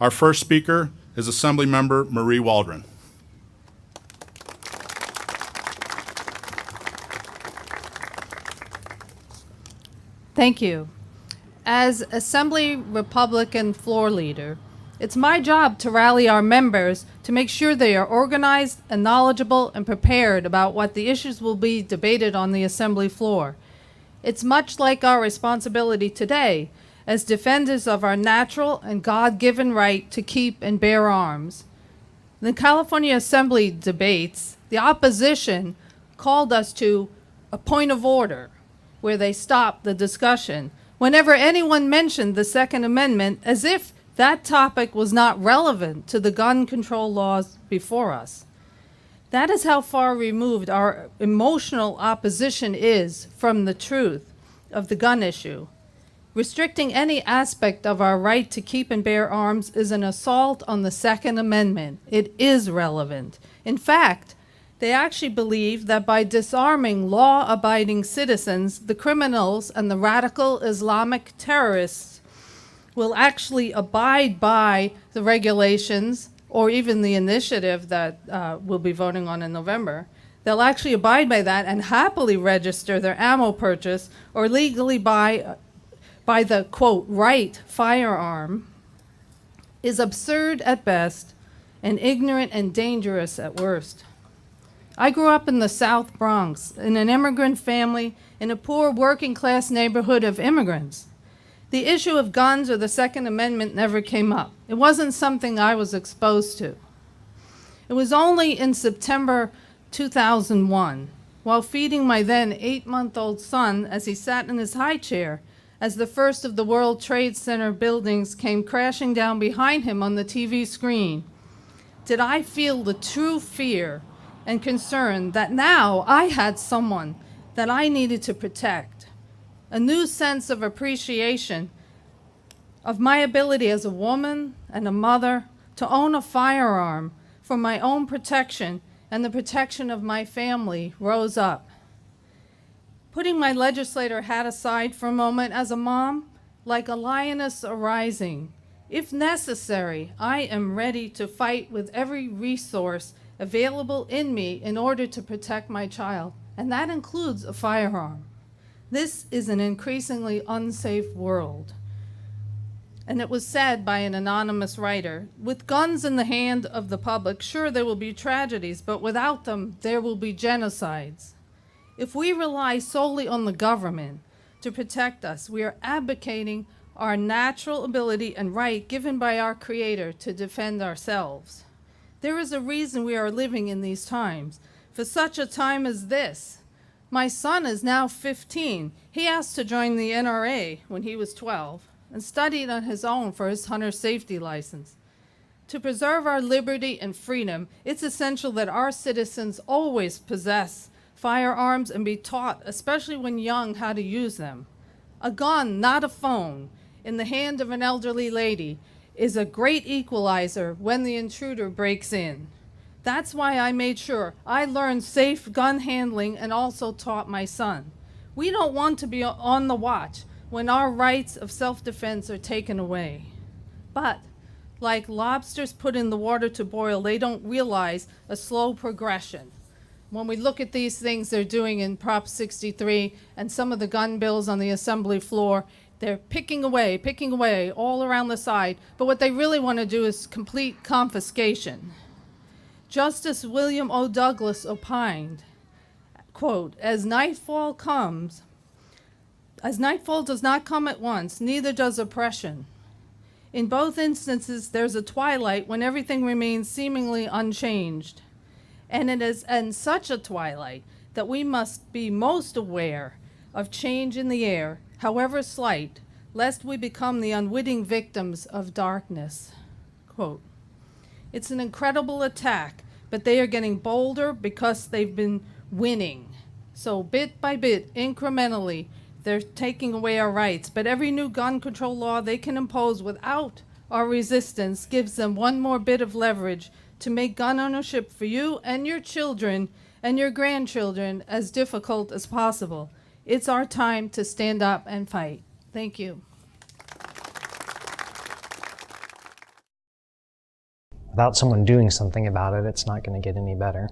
Our first speaker is Assemblymember Marie Waldron. Thank you. As Assembly Republican floor leader, it's my job to rally our members to make sure they are organized and knowledgeable and prepared about what the issues will be debated on the Assembly floor. It's much like our responsibility today as defenders of our natural and God-given right to keep and bear arms. In the California Assembly debates, the opposition called us to a point of order, where they stopped the discussion whenever anyone mentioned the Second Amendment, as if that topic was not relevant to the gun control laws before us. That is how far removed our emotional opposition is from the truth of the gun issue. Restricting any aspect of our right to keep and bear arms is an assault on the Second Amendment. It is relevant. In fact, they actually believe that by disarming law-abiding citizens, the criminals and the radical Islamic terrorists will actually abide by the regulations or even the initiative that we'll be voting on in November. They'll actually abide by that and happily register their ammo purchase or legally buy the, quote, right firearm is absurd at best and ignorant and dangerous at worst. I grew up in the South Bronx, in an immigrant family, in a poor working-class neighborhood of immigrants. The issue of guns or the Second Amendment never came up. It wasn't something I was exposed to. It was only in September 2001, while feeding my then 8-month-old son as he sat in his high chair, as the first of the World Trade Center buildings came crashing down behind him on the TV screen, did I feel the true fear and concern that now I had someone that I needed to protect. A new sense of appreciation of my ability as a woman and a mother to own a firearm for my own protection and the protection of my family rose up. Putting my legislator hat aside for a moment, as a mom, like a lioness arising, if necessary, I am ready to fight with every resource available in me in order to protect my child, and that includes a firearm. This is an increasingly unsafe world. And it was said by an anonymous writer, with guns in the hand of the public, sure, there will be tragedies, but without them, there will be genocides. If we rely solely on the government to protect us, we are abdicating our natural ability and right given by our Creator to defend ourselves. There is a reason we are living in these times, for such a time as this. My son is now 15. He asked to join the NRA when he was 12 and studied on his own for his hunter safety license. To preserve our liberty and freedom, it's essential that our citizens always possess firearms and be taught, especially when young, how to use them. A gun, not a phone, in the hand of an elderly lady is a great equalizer when the intruder breaks in. That's why I made sure I learned safe gun handling and also taught my son. We don't want to be on the watch when our rights of self-defense are taken away. But like lobsters put in the water to boil, they don't realize a slow progression. When we look at these things they're doing in Prop 63 and some of the gun bills on the Assembly floor, they're picking away all around the side, but what they really want to do is complete confiscation. Justice William O. Douglas opined, quote, as nightfall does not come at once, neither does oppression. In both instances, there's a twilight when everything remains seemingly unchanged. And it is in such a twilight that we must be most aware of change in the air, however slight, lest we become the unwitting victims of darkness. Quote, it's an incredible attack, but they are getting bolder because they've been winning. So bit by bit, incrementally, they're taking away our rights. But every new gun control law they can impose without our resistance gives them one more bit of leverage to make gun ownership for you and your children and your grandchildren as difficult as possible. It's our time to stand up and fight. Thank you. Without someone doing something about it, it's not going to get any better.